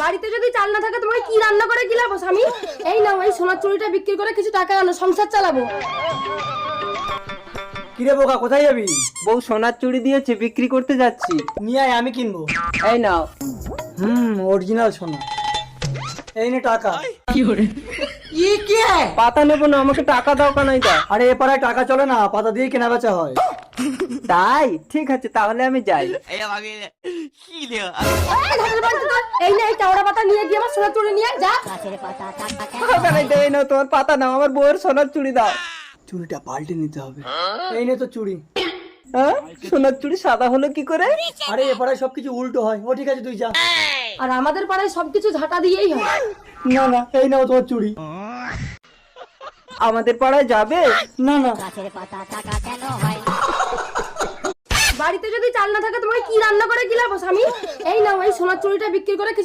বাড়িতে যদি চাল না থাকে তোমাকে কি রান্না করে গিলাবো স্বামী? এই নাও, এই সোনার চুড়িটা বিক্রি করে কিছু টাকা আনো, সংসার চালাবো। কিরে বোকা, কোথায় যাবি? বউ সোনার চুড়ি দিয়েছে, বিক্রি করতে যাচ্ছি। নিয়ে আয়, আমি কিনবো। এই নাও। অরিজিনাল সোনা। এই নে টাকা। পাতা নেবো না, আমাকে টাকা দাও কানাই দা। আরে এ পাড়ায় টাকা চলে না, পাতা দিয়ে কেনা বেচা হয়। তাই ঠিক আছে, তাহলে আমি যাই। এই ধানের বাড়িতে তো এই নে, এই চাওড়া পাতা নিয়ে গিয়ে আমার সোনার চুড়ি নিয়ে যা। কানাই দা, এই নাও তোমার পাতা, নাও আমার বউয়ের সোনার চুড়ি দাও। চুড়িটা পাল্টে নিতে হবে। এই নে তো চুড়ি। হ্যাঁ, সোনার চুড়ি সাদা হলো কি করে? আরে এ পাড়ায় সবকিছু উল্টো হয়। ও ঠিক আছে, তুই যা। আর আমাদের পাড়ায় সবকিছু ঝাঁটা দিয়েই হয়। না না, এই নাও তোমার চুড়ি। আমাদের পাড়ায় যাবে? না না, বাড়িতে যদি চাল না থাকে তোমাকে কি রান্না করে গিলাবো স্বামী? এই নাও, এই সোনার চুড়িটা বিক্রি করে কিছু